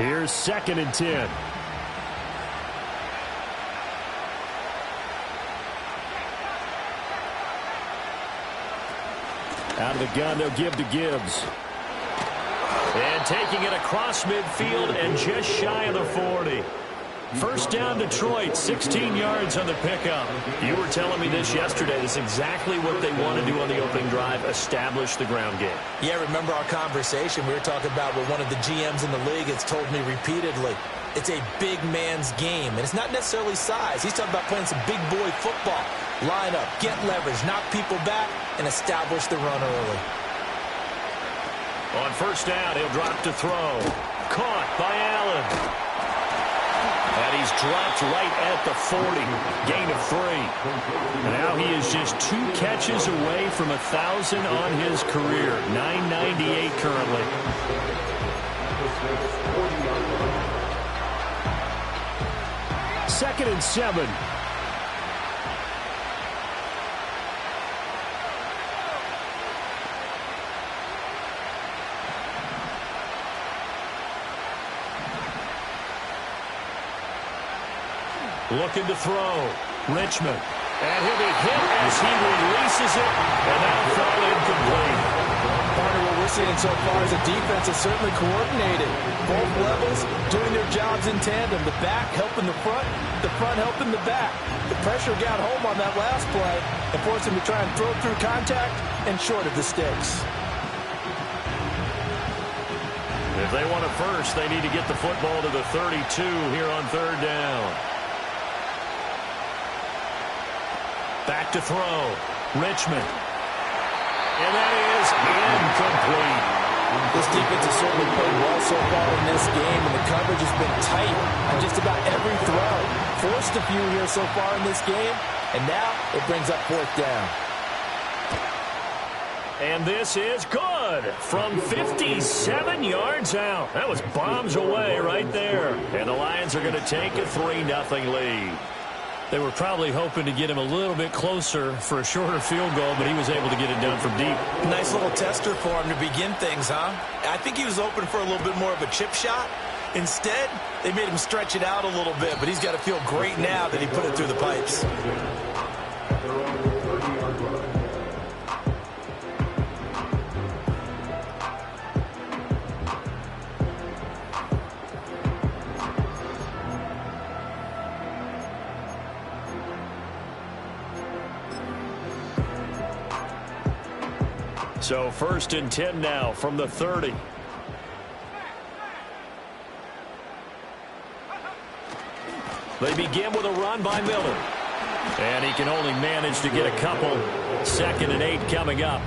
Here's 2nd and 10. Out of the gun, they'll give to Gibbs. And taking it across midfield and just shy of the 40. First down, Detroit, 16 yards on the pickup. You were telling me this yesterday. This is exactly what they want to do on the opening drive, establish the ground game. Yeah, remember our conversation? We were talking about what one of the GMs in the league has told me repeatedly. It's a big man's game, and it's not necessarily size. He's talking about playing some big boy football. Line up, get leverage, knock people back, and establish the run early. On first down, he'll drop to throw. Caught by Allen. And he's dropped right at the 40. Gain of 3. And now he is just 2 catches away from 1,000 on his career. 998 currently. Second and 7. Looking to throw. Richmond. And he'll be hit as he releases it. And that'll fall incomplete. Partner, what we're seeing so far is a defense is certainly coordinated. Both levels doing their jobs in tandem. The back helping the front helping the back. The pressure got home on that last play and forced him to try and throw through contact and short of the sticks. If they want a first, they need to get the football to the 32 here on 3rd down. Back to throw. Richmond. And that is incomplete. This defense has certainly played well so far in this game, and the coverage has been tight on just about every throw. Forced a few here so far in this game, and now it brings up 4th down. And this is good from 57 yards out. That was bombs away right there. And the Lions are going to take a 3-0 lead. They were probably hoping to get him a little bit closer for a shorter field goal, but he was able to get it done from deep. Nice little tester for him to begin things, huh? I think he was open for a little bit more of a chip shot. Instead, they made him stretch it out a little bit, but he's got to feel great now that he put it through the pipes. So 1st and 10 now from the 30. They begin with a run by Miller. And he can only manage to get a couple. 2nd and 8 coming up.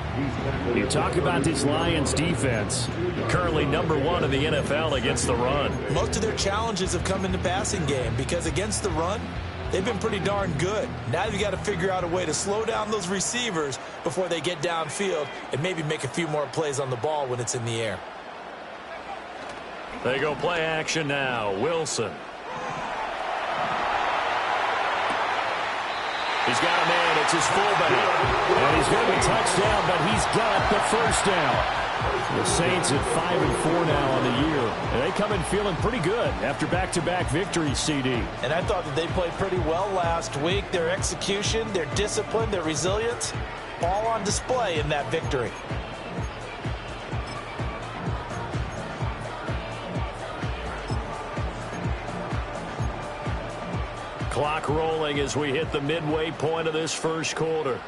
You talk about this Lions defense. Currently number 1 in the NFL against the run. Most of their challenges have come in the passing game because against the run, they've been pretty darn good. Now you've got to figure out a way to slow down those receivers before they get downfield and maybe make a few more plays on the ball when it's in the air. They go play action now. Wilson. He's got a man. It's his fullback. And he's going to be touchdown, but he's got the first down. The Saints at 5-4 now on the year. And they come in feeling pretty good after back-to-back victories, CD. And I thought that they played pretty well last week. Their execution, their discipline, their resilience, all on display in that victory. Clock rolling as we hit the midway point of this first quarter.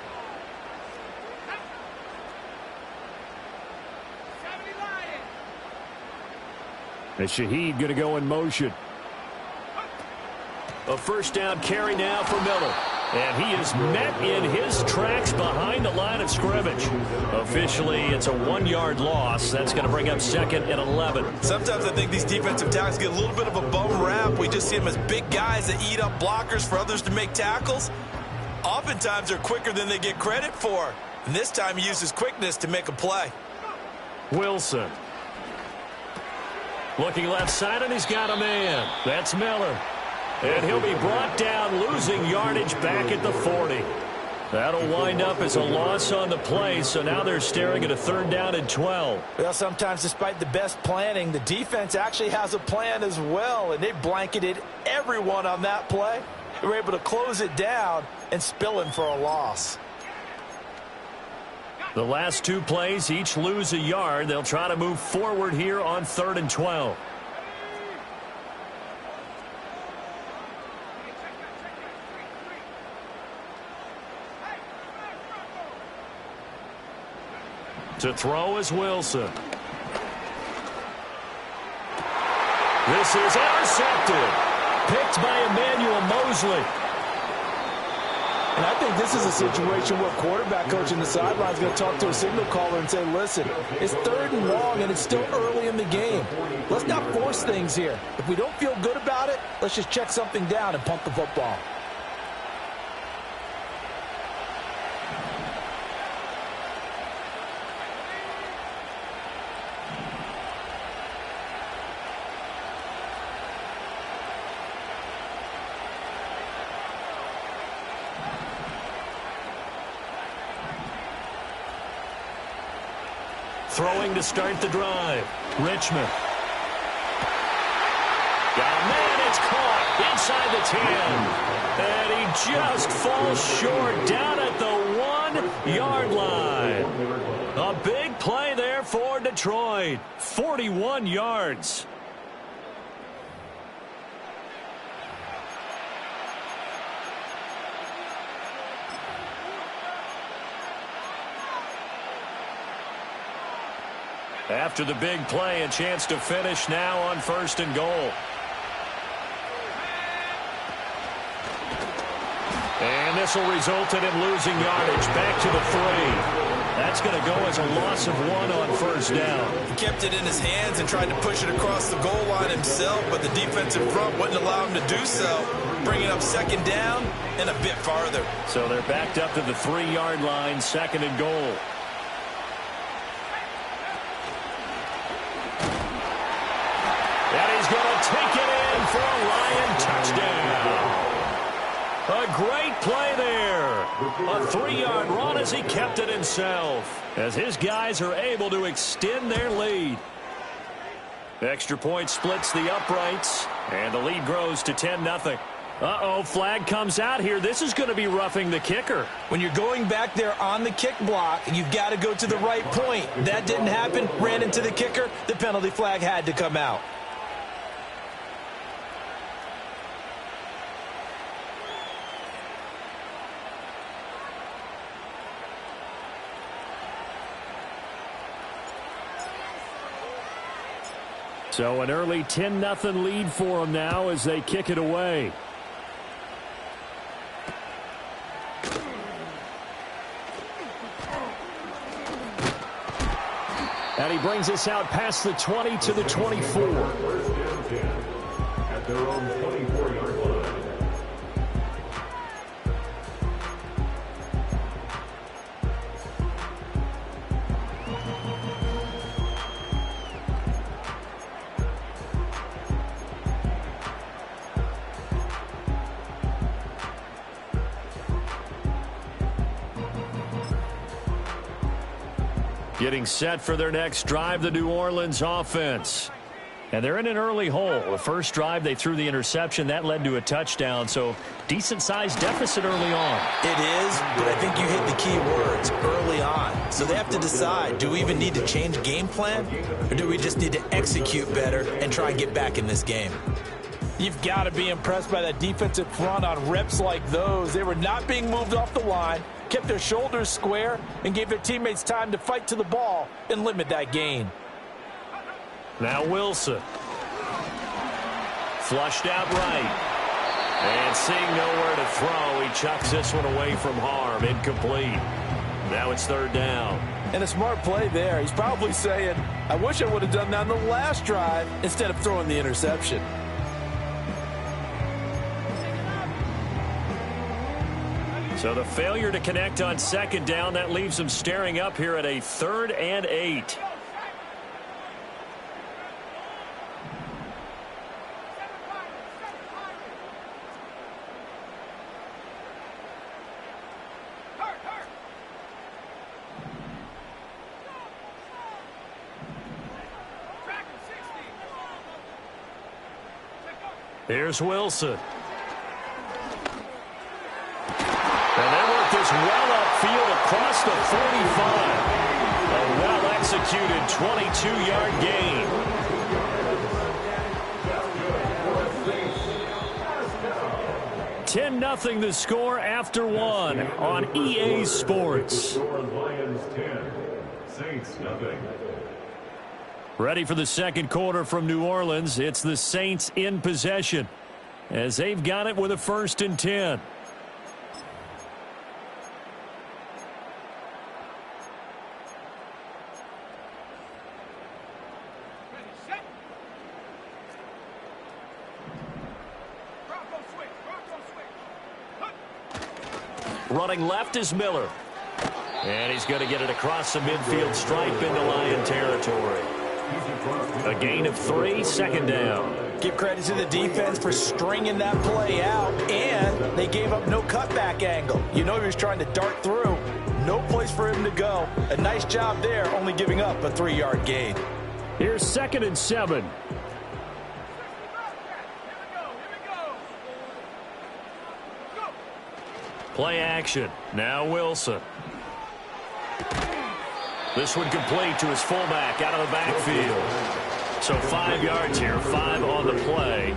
And Shaheed going to go in motion. A first down carry now for Miller. And he is met in his tracks behind the line of scrimmage. Officially, it's a 1-yard loss. That's going to bring up 2nd and 11. Sometimes I think these defensive tackles get a little bit of a bum rap. We just see them as big guys that eat up blockers for others to make tackles. Oftentimes, they're quicker than they get credit for. And this time, he uses quickness to make a play. Wilson. Looking left side, and he's got a man. That's Miller. And he'll be brought down, losing yardage back at the 40. That'll wind up as a loss on the play, so now they're staring at a 3rd down and 12. Well, sometimes despite the best planning, the defense actually has a plan as well, and they blanketed everyone on that play. They were able to close it down and spill in for a loss. The last 2 plays each lose a yard. They'll try to move forward here on 3rd and 12. To throw is Wilson. This is intercepted. Picked by Emmanuel Mosley. And I think this is a situation where quarterback coach in the sideline is going to talk to a signal caller and say, listen, it's 3rd and long and it's still early in the game. Let's not force things here. If we don't feel good about it, let's just check something down and punt the football. Throwing to start the drive. Richmond. Got a man, it's caught inside the 10. And he just falls short down at the 1-yard line. A big play there for Detroit. 41 yards. After the big play, a chance to finish now on 1st and goal. And this will result in him losing yardage back to the 3. That's going to go as a loss of 1 on 1st down. He kept it in his hands and tried to push it across the goal line himself, but the defensive front wouldn't allow him to do so, bringing up 2nd down and a bit farther. So they're backed up to the 3-yard line, 2nd and goal. Take it in for a Lion touchdown. A great play there. A 3-yard run as he kept it himself. As his guys are able to extend their lead. Extra point splits the uprights. And the lead grows to 10-0. Uh-oh, flag comes out here. This is going to be roughing the kicker. When you're going back there on the kick block, you've got to go to the right point. That didn't happen. Ran into the kicker. The penalty flag had to come out. So an early 10-0 lead for them now as they kick it away. And he brings us out past the 20 to the 24. At their own 24-yard line. Getting set for their next drive, the New Orleans offense. And they're in an early hole. The first drive, they threw the interception. That led to a touchdown, so decent-sized deficit early on. It is, but I think you hit the key words, early on. So they have to decide, do we even need to change game plan, or do we just need to execute better and try and get back in this game? You've got to be impressed by that defensive front on reps like those. They were not being moved off the line, kept their shoulders square, and gave their teammates time to fight to the ball and limit that gain. Now Wilson. Flushed out right. And seeing nowhere to throw, he chucks this one away from harm. Incomplete. Now it's 3rd down. And a smart play there. He's probably saying, I wish I would have done that on the last drive instead of throwing the interception. So the failure to connect on 2nd down, that leaves them staring up here at a 3rd and 8. Here's Wilson. And they work this well upfield across the 45. A well-executed 22-yard gain. $10-0 the score after one on EA Sports. Lions 10, Saints nothing. Ready for the second quarter from New Orleans. It's the Saints in possession as they've got it with a 1st and 10. Running left is Miller. And he's going to get it across the midfield stripe into Lion territory. A gain of 3, 2nd down. Give credit to the defense for stringing that play out, and they gave up no cutback angle. You know he was trying to dart through. No place for him to go. A nice job there, only giving up a 3-yard gain. Here's 2nd and 7. Play action. Now Wilson. This one complete to his fullback out of the backfield. So 5 yards here, 5 on the play.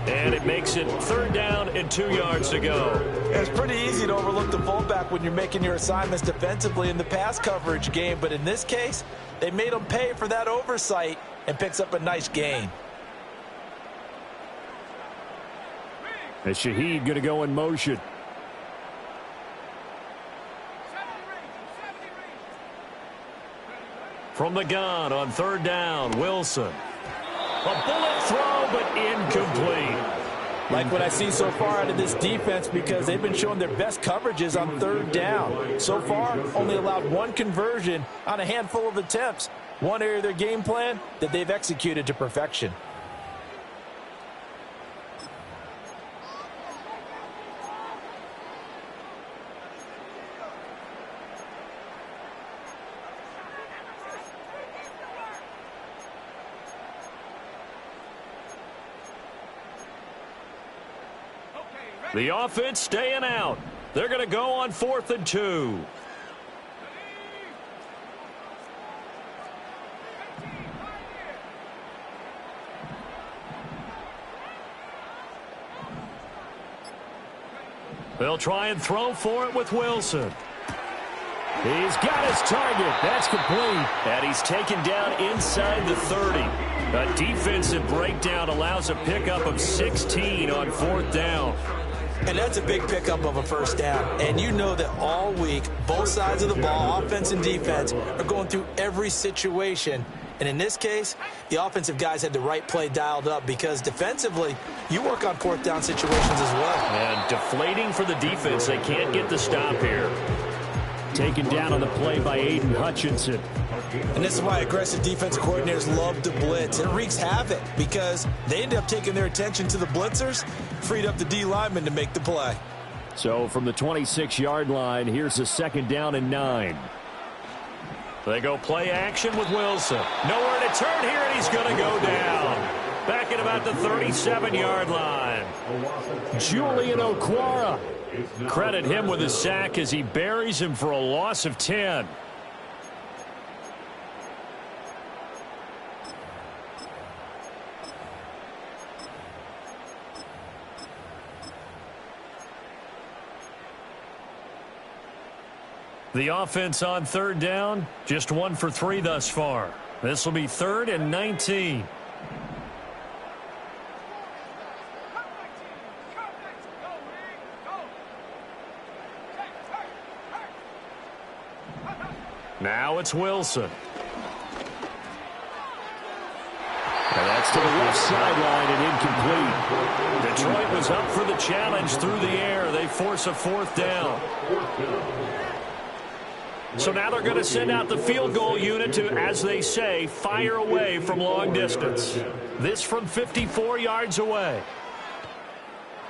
And it makes it 3rd down and 2 yards to go. It's pretty easy to overlook the fullback when you're making your assignments defensively in the pass coverage game. But in this case, they made him pay for that oversight and picks up a nice gain. As Shaheed going to go in motion. From the gun on 3rd down, Wilson. A bullet throw, but incomplete. Like what I see so far out of this defense, because they've been showing their best coverages on 3rd down. So far, only allowed 1 conversion on a handful of attempts. One area of their game plan that they've executed to perfection. The offense staying out. They're going to go on 4th and 2. They'll try and throw for it with Wilson. He's got his target. That's complete. And he's taken down inside the 30. A defensive breakdown allows a pickup of 16 on 4th down. And that's a big pickup of a 1st down. And you know that all week, both sides of the ball, offense and defense, are going through every situation. And in this case, the offensive guys had the right play dialed up because defensively, you work on 4th down situations as well. And deflating for the defense. They can't get the stop here. Taken down on the play by Aiden Hutchinson. And this is why aggressive defensive coordinators love to blitz. It wreaks havoc because they end up taking their attention to the blitzers, freed up the D lineman to make the play. So from the 26-yard line, here's a 2nd down and 9. They go play action with Wilson. Nowhere to turn here, and he's going to go down. Back at about the 37-yard line. Julian Okwara. Credit him with a sack as he buries him for a loss of 10. The offense on 3rd down, just 1 for 3 thus far. This will be 3rd and 19. Now it's Wilson. And that's to the left sideline and incomplete. Detroit was up for the challenge through the air. They force a 4th down. So now they're going to send out the field goal unit to, as they say, fire away from long distance. This from 54 yards away.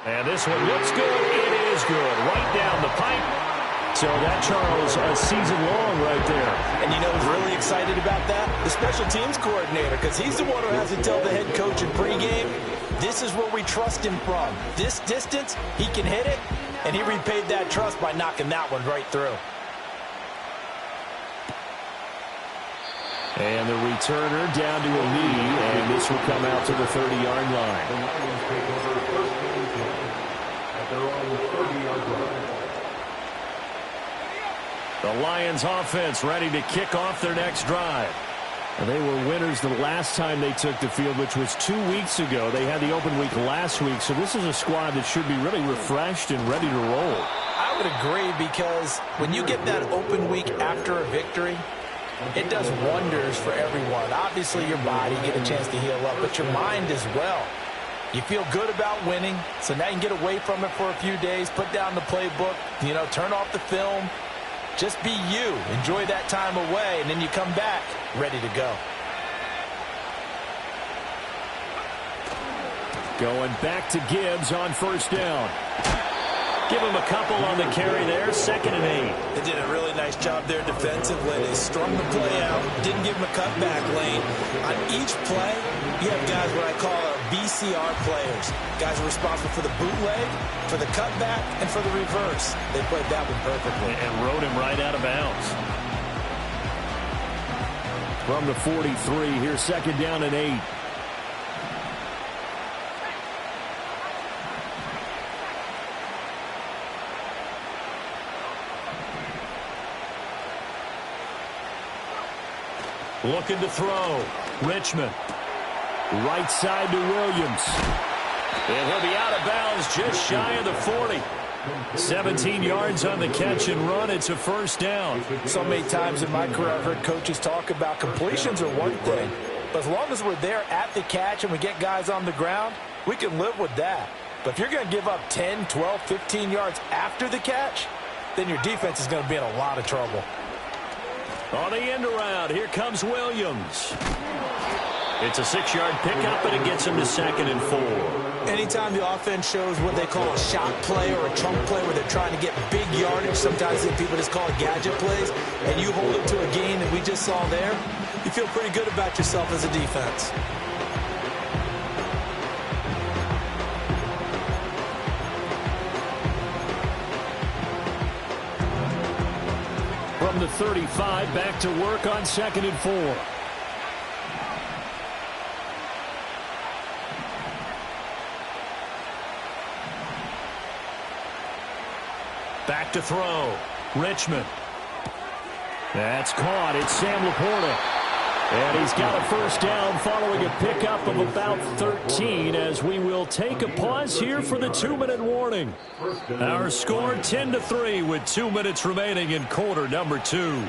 And this one looks good. It is good. Right down the pipe. So that, Charles, a season long right there. And you know who's really excited about that? The special teams coordinator, because he's the one who has to tell the head coach in pregame, this is where we trust him from. This distance, he can hit it, and he repaid that trust by knocking that one right through. And the returner down to a knee, and this will come out to the 30-yard line. The Lions take over first and 10 at their own 30-yard line. The Lions offense ready to kick off their next drive. And they were winners the last time they took the field, which was 2 weeks ago. They had the open week last week, so this is a squad that should be really refreshed and ready to roll. I would agree, because when you get that open week after a victory, it does wonders for everyone. Obviously, your body, get a chance to heal up, but your mind as well. You feel good about winning, so now you can get away from it for a few days, put down the playbook, turn off the film. Just be you. Enjoy that time away, and then you come back ready to go. Going back to Gibbs on first down. Give him a couple on the carry there, 2nd and 8. They did a really nice job there defensively. They strung the play out, didn't give him a cutback lane. On each play, you have guys what I call BCR players. Guys are responsible for the bootleg, for the cutback, and for the reverse. They played that one perfectly. And rode him right out of bounds. From the 43, here's 2nd down and 8. Looking to throw. Richmond. Right side to Williams. And he'll be out of bounds just shy of the 40. 17 yards on the catch and run. It's a first down. So many times in my career I've heard coaches talk about completions are one thing. But as long as we're there at the catch and we get guys on the ground, we can live with that. But if you're going to give up 10, 12, 15 yards after the catch, then your defense is going to be in a lot of trouble. On the end around, here comes Williams. It's a 6-yard pickup, and it gets him to 2nd and 4. Anytime the offense shows what they call a shot play or a trunk play where they're trying to get big yardage, sometimes people just call it gadget plays, and you hold it to a gain that we just saw there, you feel pretty good about yourself as a defense. From the 35, back to work on 2nd and 4. Back to throw. Richmond. That's caught. It's Sam Laporta. And he's got a first down following a pickup of about 13 as we will take a pause here for the 2-minute warning. Our score 10-3 with 2 minutes remaining in quarter number 2.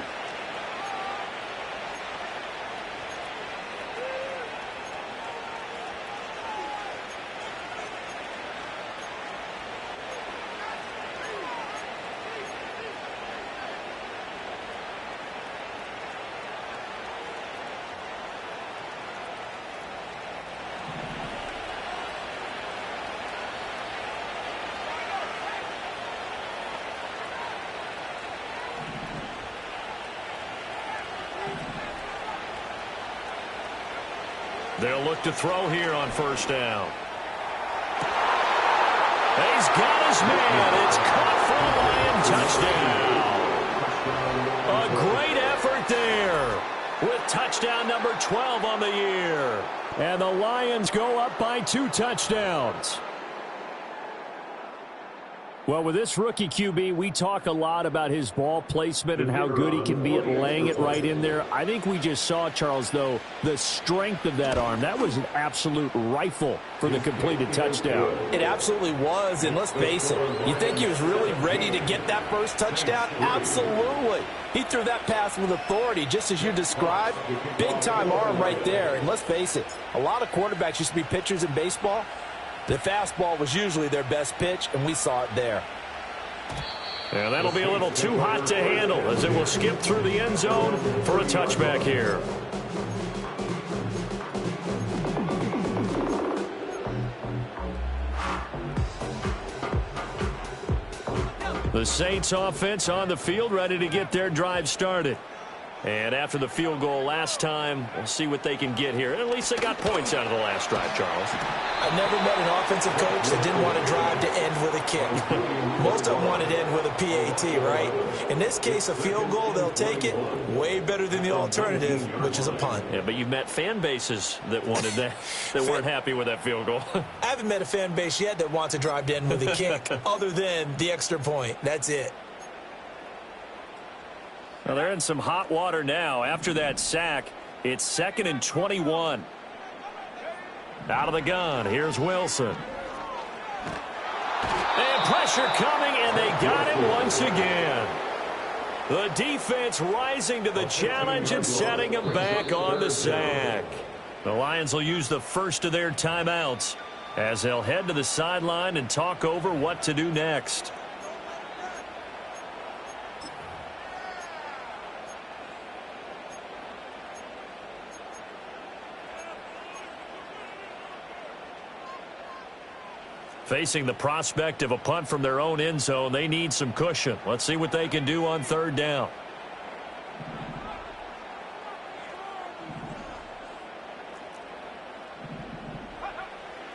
They'll look to throw here on first down. He's got his man. It's caught for a Lion touchdown. A great effort there with touchdown number 12 on the year. And the Lions go up by 2 touchdowns. Well, with this rookie QB, we talk a lot about his ball placement and how good he can be at laying it right in there. I think we just saw, Charles, though, the strength of that arm. That was an absolute rifle for the completed touchdown. It absolutely was, and let's face it, you think he was really ready to get that first touchdown? Absolutely. He threw that pass with authority, just as you described. Big-time arm right there, and let's face it, a lot of quarterbacks used to be pitchers in baseball. The fastball was usually their best pitch, and we saw it there. And that'll be a little too hot to handle as it will skip through the end zone for a touchback here. The Saints offense on the field, ready to get their drive started. And after the field goal last time, we'll see what they can get here. At least they got points out of the last drive, Charles. I've never met an offensive coach that didn't want to drive to end with a kick. Most of them wanted to end with a PAT, right? In this case, a field goal, they'll take it. Way better than the alternative, which is a punt. Yeah, but you've met fan bases that wanted that, that weren't happy with that field goal. I haven't met a fan base yet that wants to drive to end with a kick other than the extra point. That's it. Well, they're in some hot water now. After that sack, it's 2nd and 21. Out of the gun, here's Wilson. And pressure coming, and they got him once again. The defense rising to the challenge and setting him back on the sack. The Lions will use the first of their timeouts as they'll head to the sideline and talk over what to do next. Facing the prospect of a punt from their own end zone, they need some cushion. Let's see what they can do on 3rd down.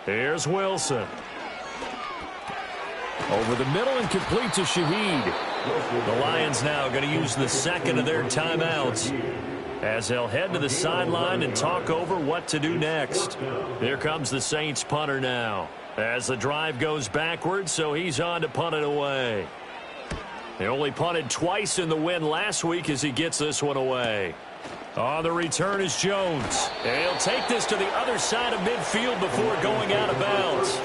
Here's Wilson. Over the middle and complete to Shaheed. The Lions now going to use the 2nd of their timeouts as they'll head to the sideline and talk over what to do next. Here comes the Saints punter now, as the drive goes backwards, so he's on to punt it away. They only punted twice in the win last week as he gets this one away. On the return is Jones. And he'll take this to the other side of midfield before going out of bounds.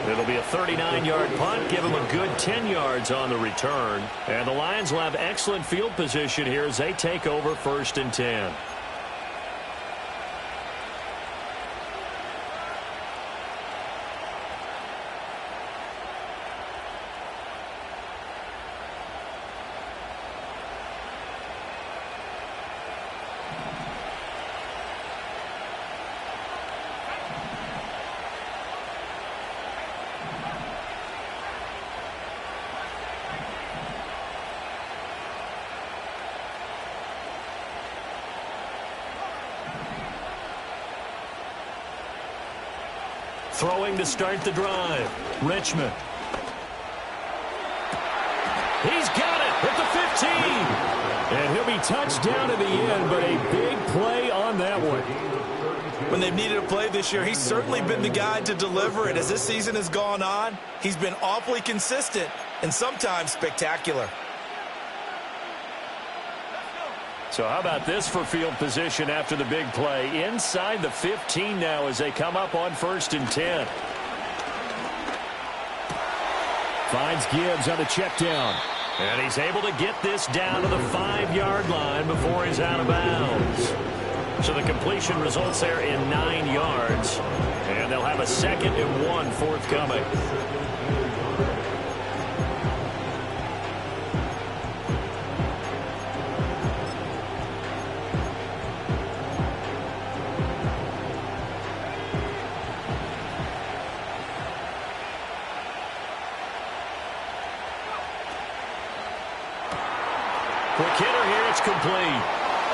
It'll be a 39-yard punt, give him a good 10 yards on the return. And the Lions will have excellent field position here as they take over 1st and 10. Throwing to start the drive, Richmond. He's got it at the 15. And he'll be touched down in the end, but a big play on that one. When they've needed a play this year, he's certainly been the guy to deliver it. As this season has gone on, he's been awfully consistent and sometimes spectacular. So how about this for field position after the big play? Inside the 15 now as they come up on 1st and 10. Finds Gibbs on the check down. And he's able to get this down to the 5-yard line before he's out of bounds. So the completion results there in 9 yards. And they'll have a 2nd and 1 forthcoming. Quick hitter here, it's complete.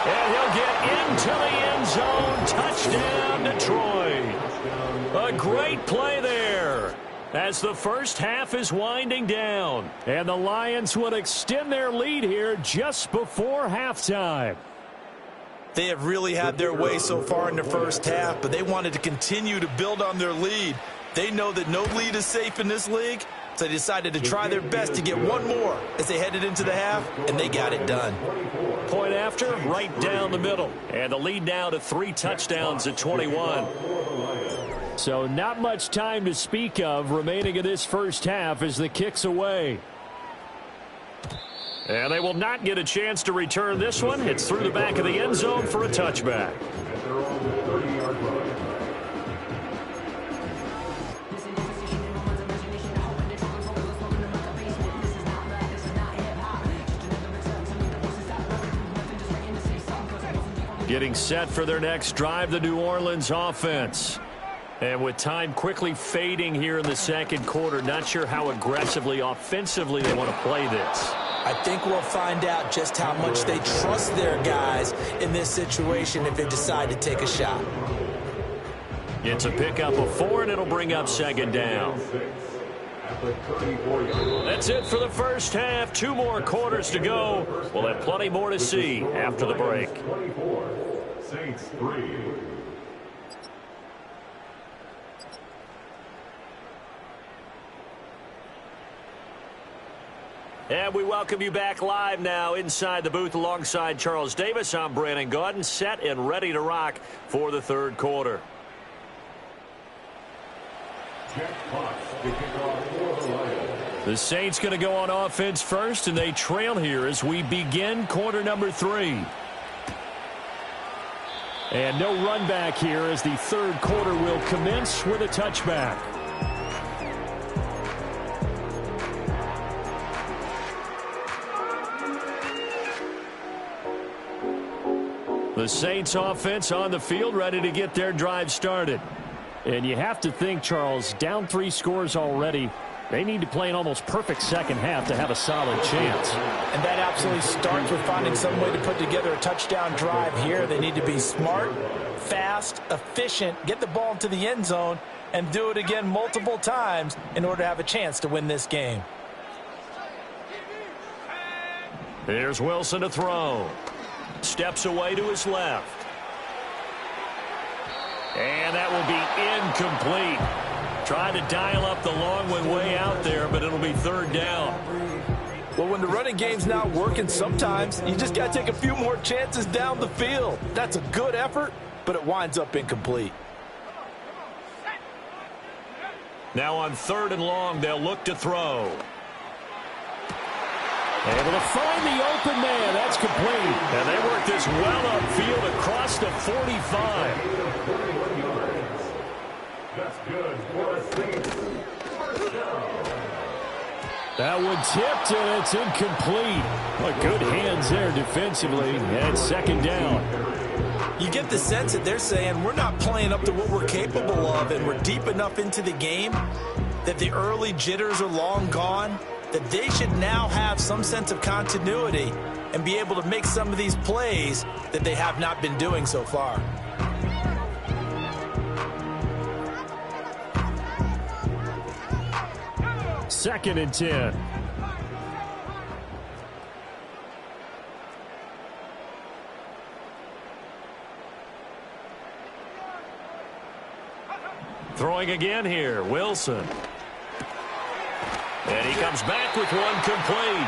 And he'll get into the end zone. Touchdown, Detroit. A great play there as the first half is winding down. And the Lions would extend their lead here just before halftime. They have really had their way so far in the first half, but they wanted to continue to build on their lead. They know that no lead is safe in this league, so they decided to try their best to get one more as they headed into the half, and they got it done. Point after, right down the middle. And the lead now to 3 touchdowns at 21. So not much time to speak of remaining in this first half as the kick's away. And they will not get a chance to return this one. It's through the back of the end zone for a touchback. Getting set for their next drive, the New Orleans offense. And with time quickly fading here in the second quarter, not sure how aggressively, offensively they want to play this. I think we'll find out just how much they trust their guys in this situation if they decide to take a shot. It's a pickup of 4, and it'll bring up second down. That's it for the first half. 2 more quarters to go. We'll have plenty more to see after the break. Saints 3. And we welcome you back live now inside the booth alongside Charles Davis. I'm Brandon Gaudin, set and ready to rock for the third quarter. The Saints going to go on offense first, and they trail here as we begin quarter number 3. And no run back here as the third quarter will commence with a touchback. The Saints offense on the field, ready to get their drive started. And you have to think, Charles, down 3 scores already. They need to play an almost perfect second half to have a solid chance. And that absolutely starts with finding some way to put together a touchdown drive here. They need to be smart, fast, efficient, get the ball into the end zone, and do it again multiple times in order to have a chance to win this game. Here's Wilson to throw. Steps away to his left. And that will be incomplete. Trying to dial up the long one way out there, but it'll be third down. Well, when the running game's not working, sometimes you just got to take a few more chances down the field. That's a good effort, but it winds up incomplete. Now on 3rd and long, they'll look to throw. Able to find the open man. That's complete. And they work this well upfield across the 45. That's good for a Saints. That one tipped, and it's incomplete. Well, good hands there defensively, and second down. You get the sense that they're saying we're not playing up to what we're capable of, and we're deep enough into the game that the early jitters are long gone, that they should now have some sense of continuity and be able to make some of these plays that they have not been doing so far. Second and 10. Throwing again here, Wilson. And he comes back with one complete.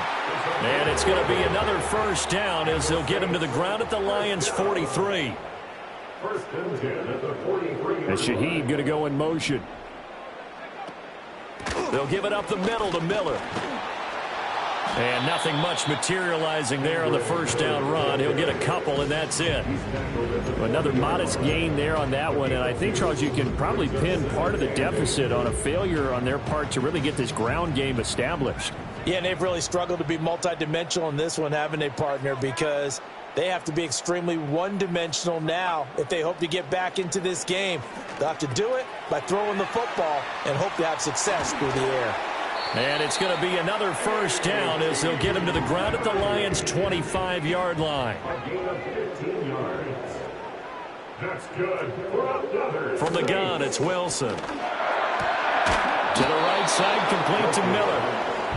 And it's going to be another first down as they'll get him to the ground at the Lions' 43. First and 10 at the 43. And Shaheed going to go in motion. They'll give it up the middle to Miller. And nothing much materializing there on the first down run. He'll get a couple, and that's it. Another modest gain there on that one. And I think, Charles, you can probably pin part of the deficit on a failure on their part to really get this ground game established. Yeah, and they've really struggled to be multidimensional in this one, haven't they, partner? Because they have to be extremely one-dimensional now if they hope to get back into this game. They'll have to do it by throwing the football and hope to have success through the air. And it's going to be another first down as they'll get him to the ground at the Lions' 25-yard line. A gain of 15 yards. That's good for another. From the gun, it's Wilson. To the right side, complete to Miller.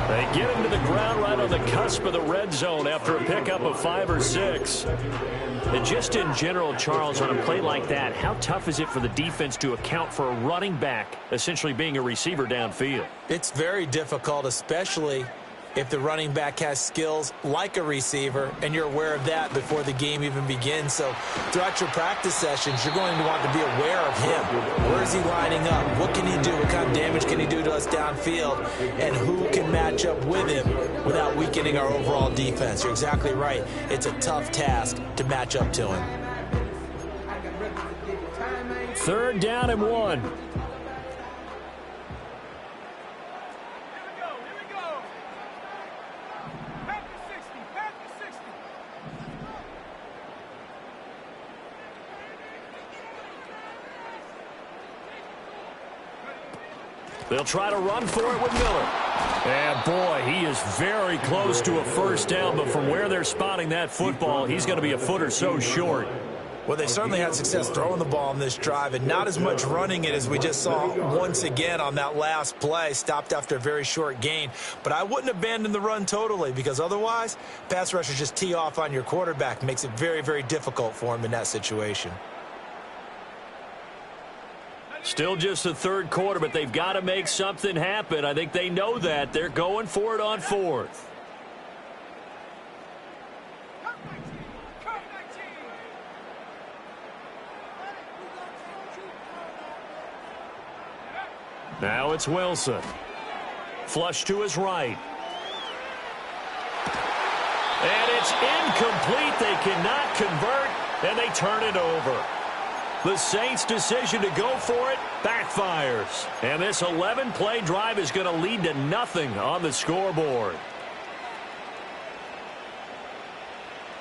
They get him to the ground right on the cusp of the red zone after a pickup of 5 or 6. And just in general, Charles, on a play like that, how tough is it for the defense to account for a running back essentially being a receiver downfield? It's very difficult, especially if the running back has skills like a receiver, and you're aware of that before the game even begins. So throughout your practice sessions, you're going to want to be aware of him. Where is he lining up? What can he do? What kind of damage can he do to us downfield? And who can match up with him without weakening our overall defense? You're exactly right. It's a tough task to match up to him. 3rd down and 1. They'll try to run for it with Miller. And, boy, he is very close to a first down, but from where they're spotting that football, he's going to be a foot or so short. Well, they certainly had success throwing the ball on this drive and not as much running it as we just saw once again on that last play. Stopped after a very short gain. But I wouldn't abandon the run totally because otherwise, pass rushers just tee off on your quarterback. Makes it very, very difficult for him in that situation. Still just the third quarter, but they've got to make something happen. I think they know that. They're going for it on fourth. Now it's Wilson. Flush to his right. And it's incomplete. They cannot convert, and they turn it over. The Saints' decision to go for it backfires. And this 11-play drive is going to lead to nothing on the scoreboard.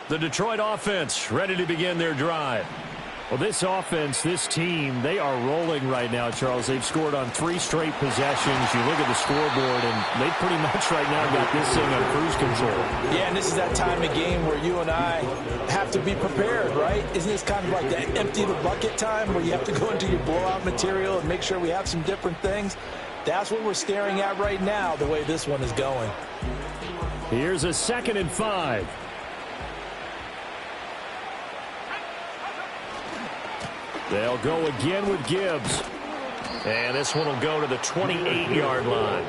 The Detroit offense ready to begin their drive. Well, this offense, this team, they are rolling right now, Charles. They've scored on 3 straight possessions. You look at the scoreboard, and they pretty much right now got this thing on cruise control. Yeah, and this is that time of game where you and I have to be prepared, right? Isn't this kind of like that empty the bucket time where you have to go into your blowout material and make sure we have some different things? That's what we're staring at right now, the way this one is going. Here's a 2nd and 5. They'll go again with Gibbs. And this one will go to the 28-yard line.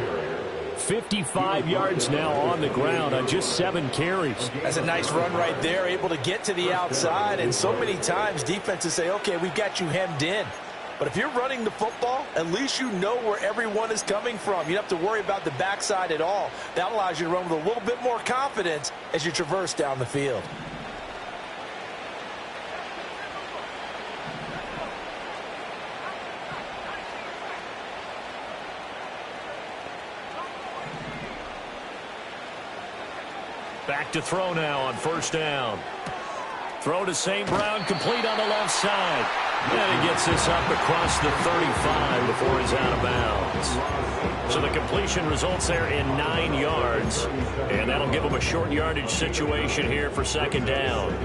55 yards now on the ground on just 7 carries. That's a nice run right there, able to get to the outside. And so many times defenses say, okay, we've got you hemmed in. But if you're running the football, at least you know where everyone is coming from. You don't have to worry about the backside at all. That allows you to run with a little bit more confidence as you traverse down the field. Back to throw now on first down. Throw to St. Brown, complete on the left side. And he gets this up across the 35 before he's out of bounds. So the completion results there in 9 yards. And that'll give him a short yardage situation here for 2nd down.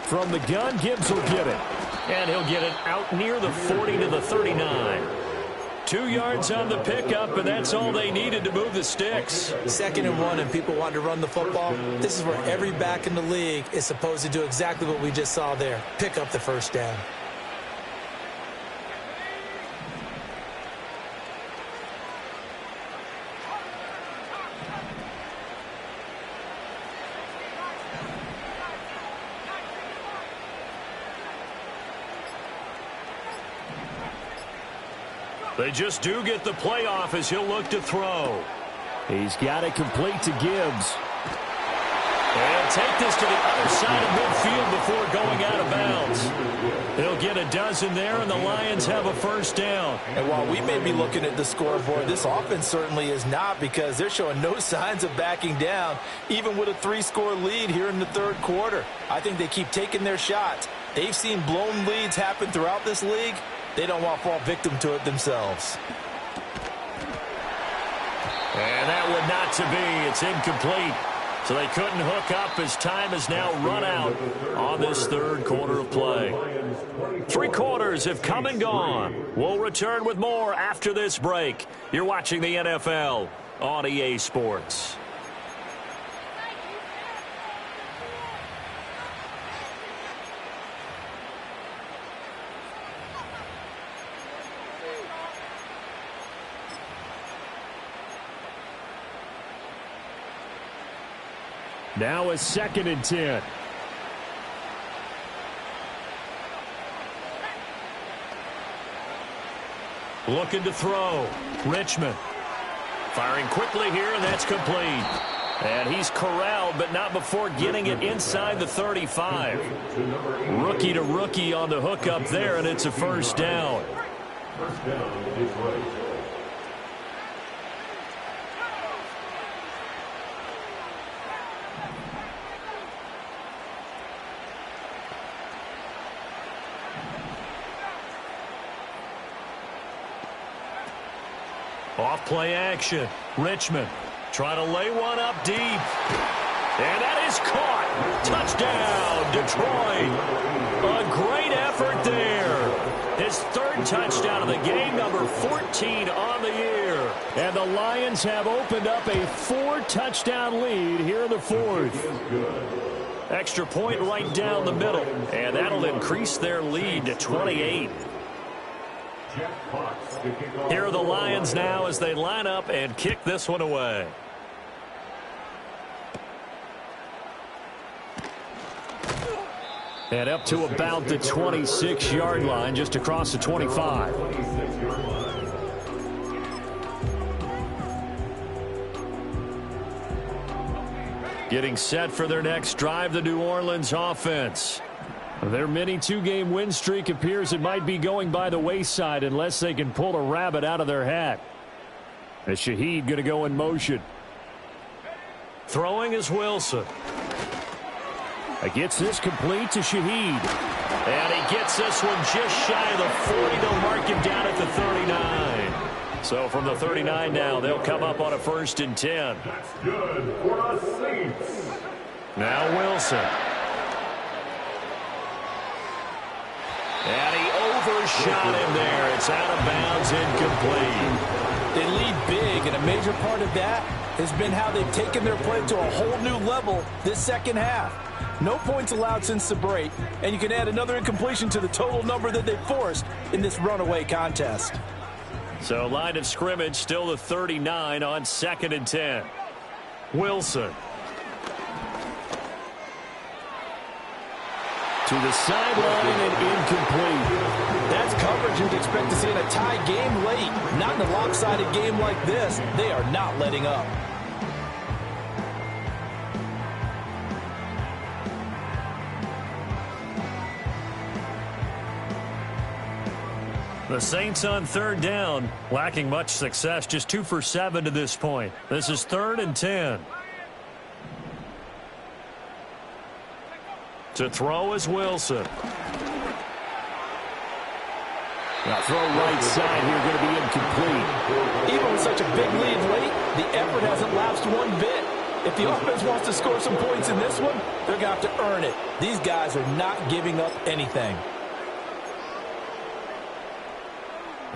From the gun, Gibbs will get it. And he'll get it out near the 40 to the 39. 2 yards on the pickup, and that's all they needed to move the sticks. 2nd and 1, and people want to run the football. This is where every back in the league is supposed to do exactly what we just saw there. Pick up the first down. They just do get the playoff as he'll look to throw. He's got it complete to Gibbs. And take this to the other side of midfield before going out of bounds. He'll get a dozen there, and the Lions have a first down. And while we may be looking at the scoreboard, this offense certainly is not, because they're showing no signs of backing down, even with a 3-score lead here in the 3rd quarter. I think they keep taking their shots. They've seen blown leads happen throughout this league. They don't want to fall victim to it themselves. And that would not to be. It's incomplete. So they couldn't hook up as time has now run out on this 3rd quarter of play. 3 quarters have come and gone. We'll return with more after this break. You're watching the NFL on EA Sports. Now a 2nd and 10. Looking to throw. Richmond. Firing quickly here, and that's complete. And he's corralled, but not before getting it inside the 35. Rookie to rookie on the hookup there, and it's a first down. First down, Detroit. Off play action. Richmond trying to lay one up deep. And that is caught. Touchdown, Detroit. A great effort there. His third touchdown of the game, number 14 on the year. And the Lions have opened up a 4-touchdown lead here in the fourth. Extra point right down the middle. And that'll increase their lead to 28. Here are the Lions now as they line up and kick this one away. And up to about the 26-yard line, just across the 25. Getting set for their next drive, the New Orleans offense. Their mini 2-game win streak appears it might be going by the wayside unless they can pull a rabbit out of their hat. As Shaheed going to go in motion. Throwing is Wilson. He gets this complete to Shaheed. And he gets this one just shy of the 40. They'll mark him down at the 39. So from the 39 now, they'll come up on a 1st and 10. That's good for the Saints. Now Wilson. And he overshot him there. It's out of bounds, incomplete. They lead big, and a major part of that has been how they've taken their play to a whole new level this second half. No points allowed since the break, and you can add another incompletion to the total number that they forced in this runaway contest. So line of scrimmage still the 39 on 2nd and 10. Wilson. To the sideline and incomplete. That's coverage you'd expect to see in a tie game late. Not in a lopsided game like this. They are not letting up. The Saints on 3rd down, lacking much success, just 2 for 7 to this point. This is 3rd and 10. To throw is Wilson. Now throw right side here, going to be incomplete. Even with such a big lead late, the effort hasn't lapsed one bit. If the offense wants to score some points in this one, they're going to have to earn it. These guys are not giving up anything.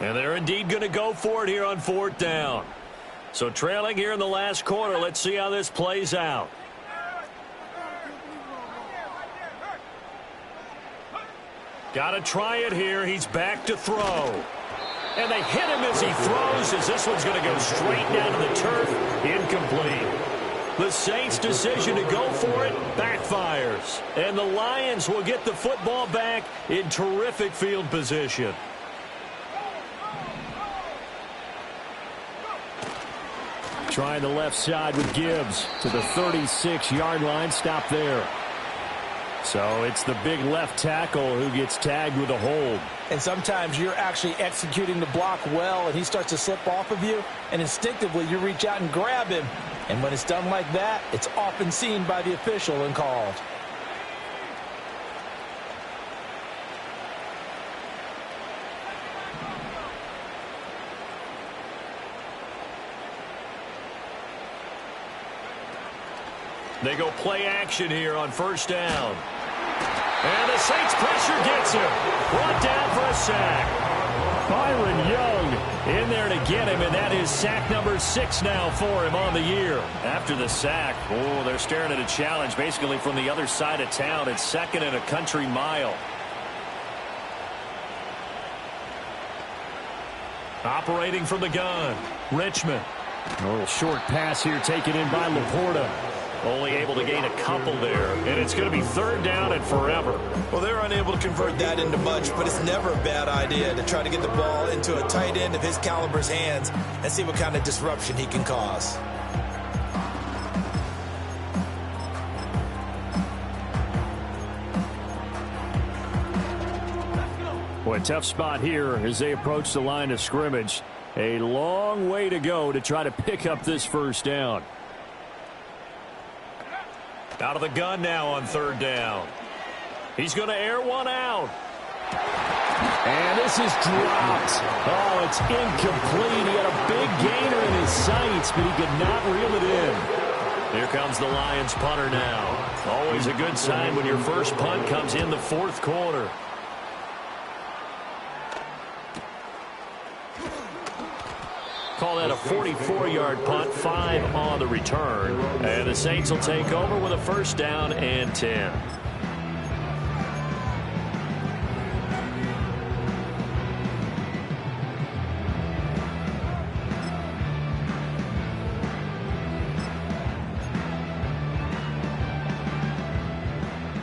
And they're indeed going to go for it here on 4th down. So trailing here in the last quarter, let's see how this plays out. Got to try it here. He's back to throw. And they hit him as he throws, as this one's going to go straight down to the turf. Incomplete. The Saints' decision to go for it backfires. And the Lions will get the football back in terrific field position. Trying the left side with Gibbs to the 36-yard line. Stop there. So it's the big left tackle who gets tagged with a hold. And sometimes you're actually executing the block well, and he starts to slip off of you, and instinctively you reach out and grab him. And when it's done like that, it's often seen by the official and called. They go play action here on 1st down. And the Saints pressure gets him. Brought down for a sack. Byron Young in there to get him, and that is sack number 6 now for him on the year. After the sack, they're staring at a challenge basically from the other side of town. It's 2nd and a country mile. Operating from the gun, Richmond. A little short pass here taken in by Laporta. Only able to gain a couple there, and it's going to be 3rd down and forever. Well, they're unable to convert that into much, but it's never a bad idea to try to get the ball into a tight end of his caliber's hands and see what kind of disruption he can cause. Boy, tough spot here as they approach the line of scrimmage. A long way to go to try to pick up this 1st down. Out of the gun now on 3rd down. He's going to air one out. And this is dropped. Oh, it's incomplete. He had a big gainer in his sights, but he could not reel it in. Here comes the Lions punter now. Always a good sign when your first punt comes in the fourth quarter. Call that a 44-yard punt, 5 on the return. And the Saints will take over with a first down and 10.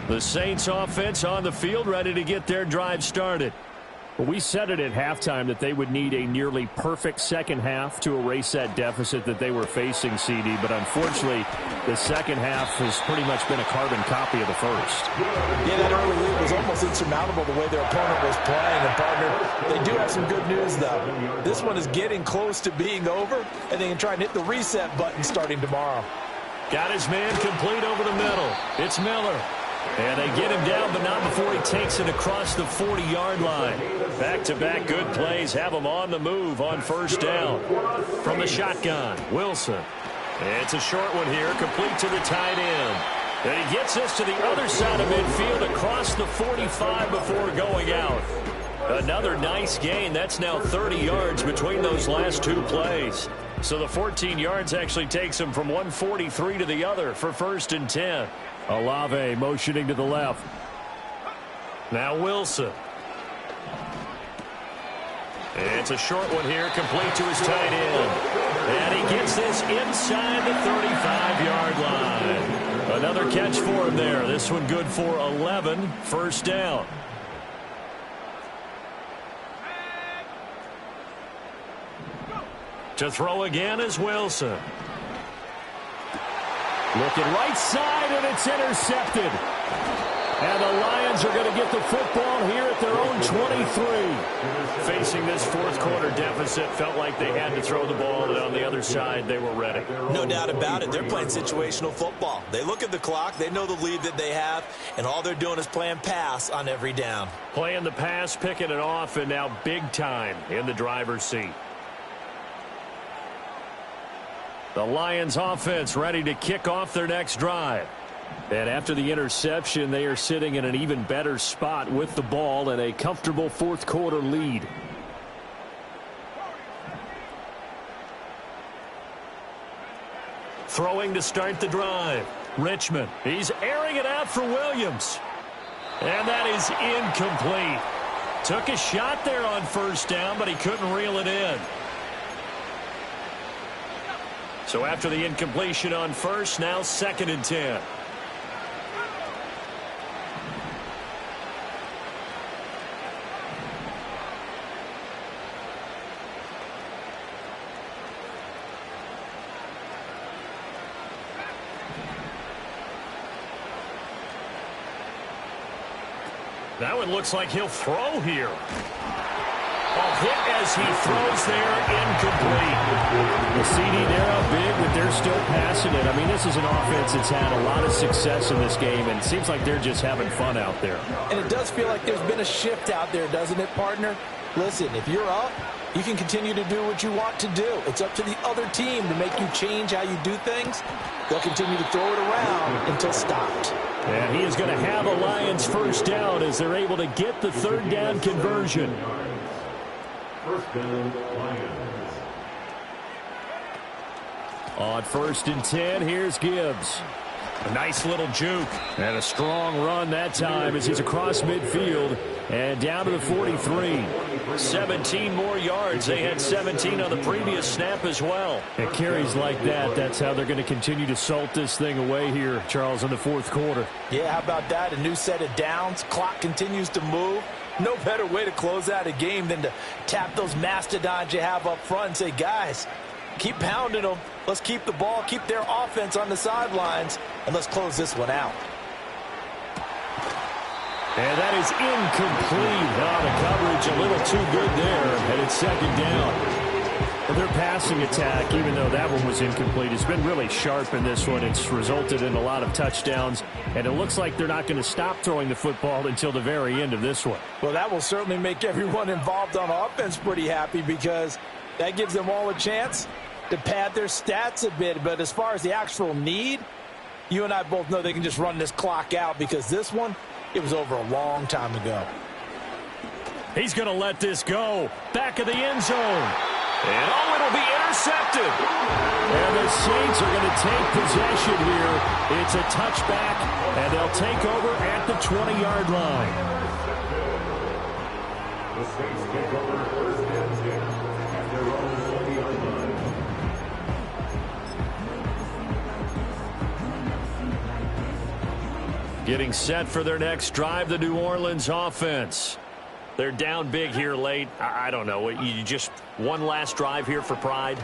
The Saints offense on the field, ready to get their drive started. Well, we said it at halftime that they would need a nearly perfect second half to erase that deficit that they were facing, CD. But unfortunately, the second half has pretty much been a carbon copy of the first. Yeah, that early lead was almost insurmountable the way their opponent was playing. And, partner, they do have some good news, though. This one is getting close to being over, and they can try and hit the reset button starting tomorrow. Got his man complete over the middle. It's Miller. And they get him down, but not before he takes it across the 40-yard line. Back-to-back good plays have him on the move on first down. From the shotgun, Wilson. It's a short one here, complete to the tight end. And he gets this to the other side of midfield across the 45 before going out. Another nice gain. That's now 30 yards between those last two plays. So the 14 yards actually takes him from 143 to the other for first and 10. Olave motioning to the left. Now Wilson. It's a short one here, complete to his tight end. And he gets this inside the 35-yard line. Another catch for him there. This one good for 11, first down. To throw again is Wilson. Looking right side, and it's intercepted. And the Lions are going to get the football here at their own 23. Facing this fourth quarter deficit, felt like they had to throw the ball, and on the other side, they were ready. No doubt about it. They're playing situational football. They look at the clock, they know the lead that they have, and all they're doing is playing pass on every down. Playing the pass, picking it off, and now big time in the driver's seat. The Lions offense ready to kick off their next drive. And after the interception, they are sitting in an even better spot with the ball and a comfortable fourth quarter lead. Throwing to start the drive. Richmond. He's airing it out for Williams. And that is incomplete. Took a shot there on first down, but he couldn't reel it in. So after the incompletion on first, now second and 10. Now it looks like he'll throw here. Hit as he throws there, incomplete. The CD, they're out big, but they're still passing it. I mean, this is an offense that's had a lot of success in this game, and it seems like they're just having fun out there. And it does feel like there's been a shift out there, doesn't it, partner? Listen, if you're up, you can continue to do what you want to do. It's up to the other team to make you change how you do things. They'll continue to throw it around until stopped. And he is going to have a Lions first down as they're able to get the third down conversion. First down, Lions. On first and 10, here's Gibbs. A nice little juke. And a strong run that time as he's across midfield and down to the 43. 17 more yards. They had 17 on the previous snap as well. It carries like that. That's how they're going to continue to salt this thing away here, Charles, in the fourth quarter. Yeah, how about that? A new set of downs. Clock continues to move. No better way to close out a game than to tap those mastodons you have up front and say, guys, keep pounding them. Let's keep the ball, keep their offense on the sidelines, and let's close this one out. And that is incomplete. The coverage a little too good there, and it's second down. Their passing attack, even though that one was incomplete, has been really sharp in this one. It's resulted in a lot of touchdowns, and it looks like they're not going to stop throwing the football until the very end of this one. Well, that will certainly make everyone involved on offense pretty happy because that gives them all a chance to pad their stats a bit. But as far as the actual need, you and I both know they can just run this clock out because this one, it was over a long time ago. He's going to let this go. Back of the end zone. And, oh, it'll be intercepted. And the Saints are going to take possession here. It's a touchback, and they'll take over at the 20-yard line. The Saints take over first and 10 at their own 20-yard line. Getting set for their next drive, the New Orleans offense. They're down big here late. I don't know. You just one last drive here for pride?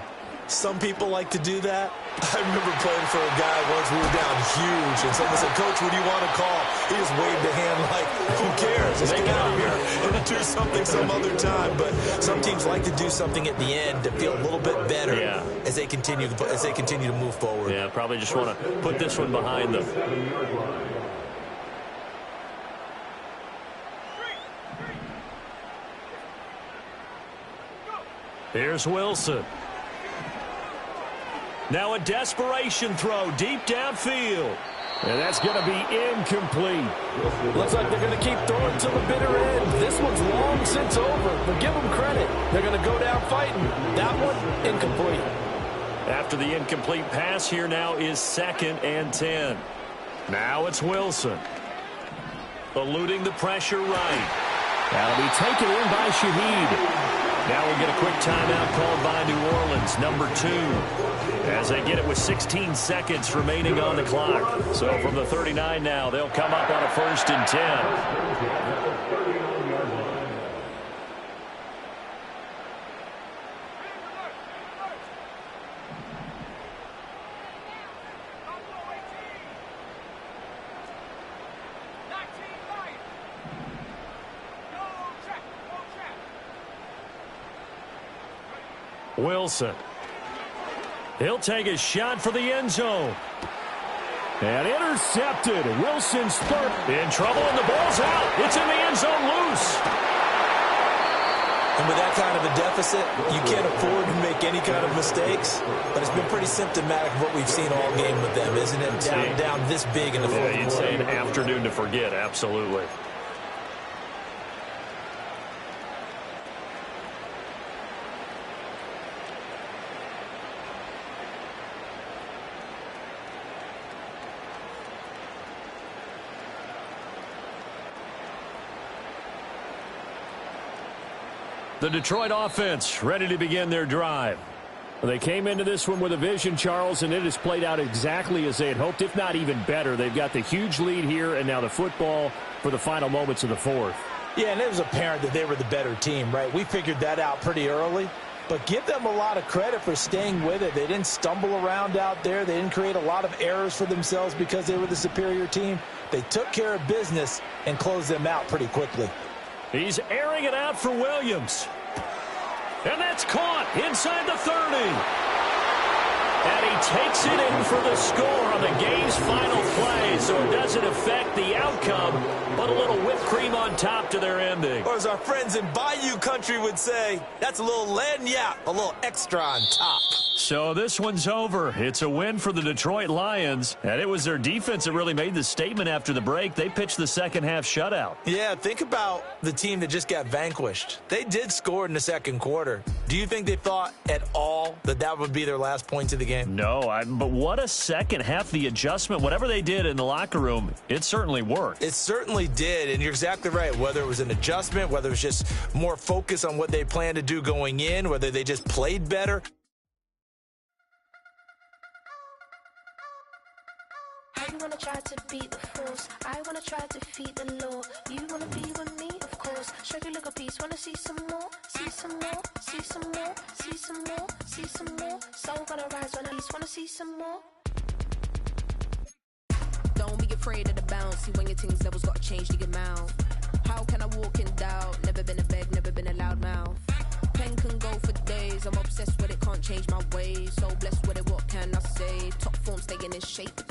Some people like to do that. I remember playing for a guy once. We were down huge, and someone said, "Coach, what do you want to call?" He just waved a hand like, who cares? Let's get out of here and do something some other time. But some teams like to do something at the end to feel a little bit better as they continue to move forward. Yeah, probably just want to put this one behind them. Here's Wilson. Now a desperation throw deep downfield. And that's going to be incomplete. Looks like they're going to keep throwing till the bitter end. This one's long since over, but give them credit. They're going to go down fighting. That one, incomplete. After the incomplete pass, here now is 2nd and 10. Now it's Wilson. Eluding the pressure right. That'll be taken in by Shaheed. Now we'll get a quick timeout called by New Orleans, number 2, as they get it with 16 seconds remaining on the clock. So from the 39 now, they'll come up on a 1st and 10. Wilson. He'll take a shot for the end zone. And intercepted. Wilson's third. In trouble, and the ball's out. It's in the end zone loose. And with that kind of a deficit, you can't afford to make any kind of mistakes. But it's been pretty symptomatic of what we've seen all game with them, isn't it? Down this big in the fourth quarter. You'd say an afternoon to forget, absolutely. The Detroit offense ready to begin their drive. They came into this one with a vision, Charles, and it has played out exactly as they had hoped, if not even better. They've got the huge lead here, and now the football for the final moments of the fourth. Yeah, and it was apparent that they were the better team, right? We figured that out pretty early. But give them a lot of credit for staying with it. They didn't stumble around out there. They didn't create a lot of errors for themselves because they were the superior team. They took care of business and closed them out pretty quickly. He's airing it out for Williams. And that's caught inside the 30. And he takes it in for the score on the game's final play, so it doesn't affect the outcome, but a little whipped cream on top to their ending. Or as our friends in Bayou Country would say, that's a little lagniappe, a little extra on top. So this one's over. It's a win for the Detroit Lions, and it was their defense that really made the statement after the break. They pitched the second-half shutout. Yeah, think about the team that just got vanquished. They did score in the second quarter. Do you think they thought at all that that would be their last points of the game? No, but what a second half. The adjustment, whatever they did in the locker room, it certainly worked. It certainly did, and you're exactly right. Whether it was an adjustment, whether it was just more focus on what they planned to do going in, whether they just played better. I wanna try to beat the force. I wanna try to defeat the law. You wanna be with me, of course. Show you look a piece. Wanna see some more? See some more? See some more? See some more? See some more? Soul gonna rise when I least wanna see some more. Don't be afraid of the bounce. See when your things levels gotta change to get mouth. How can I walk in doubt? Never been a beg, never been a loud mouth. Pen can go for days. cause I'm obsessed with it, can't change my ways. So blessed with it, what can I say? Top form, staying in shape.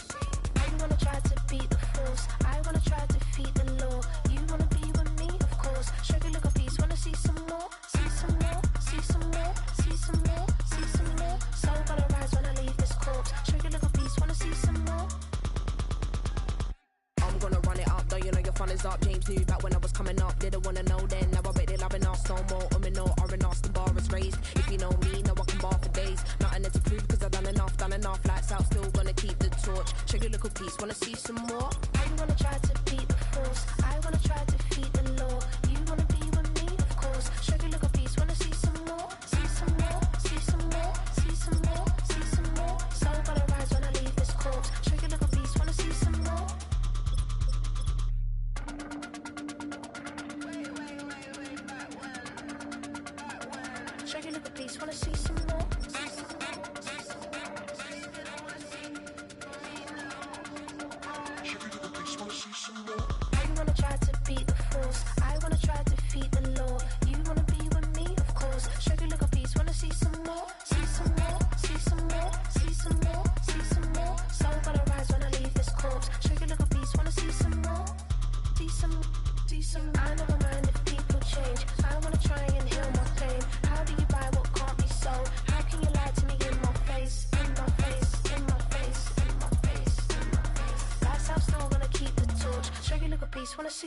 I wanna try to beat the force. I wanna try to defeat the law. You wanna be with me, of course. Show you look a piece, wanna see some more, see some more, see some more, see some more, see some more. Soul gonna rise when I leave this corpse. Show you look a piece, wanna see some more. I'm gonna run it up, though you know your fun is up. James knew back when I was coming up, didn't wanna know then. Now I bet they're loving us no more. No, R&R, the bar is raised. If you know me, know I can bar for days. Nothing there to prove, cause I've done enough. Lights out, still gonna keep the torch. Show you a little piece, wanna see some more? I wanna try to beat the force. I wanna try to defeat the law. You wanna be with me, of course. Show you a little piece, wanna see some more, see some more, see some more, see some more, see some more. Soul gonna rise when I leave this corpse. Show you a little piece, wanna see some more. Show you a little piece, wanna see some more. I wanna try to beat the force. I wanna try to defeat the law. You wanna be with me, of course. Show you look a piece, wanna see some more, see some more, see some more, see some more, see some more. Soul gonna rise when I leave this corpse. Show you look a piece, wanna see some more, see some, see some. I never mind if people change. I wanna try and heal my pain. How do you buy what can't be sold? How can you lie to me in my face, in my face, in my face, in my face, in my face? That's how still gonna keep the torch. Show you look a piece, wanna see.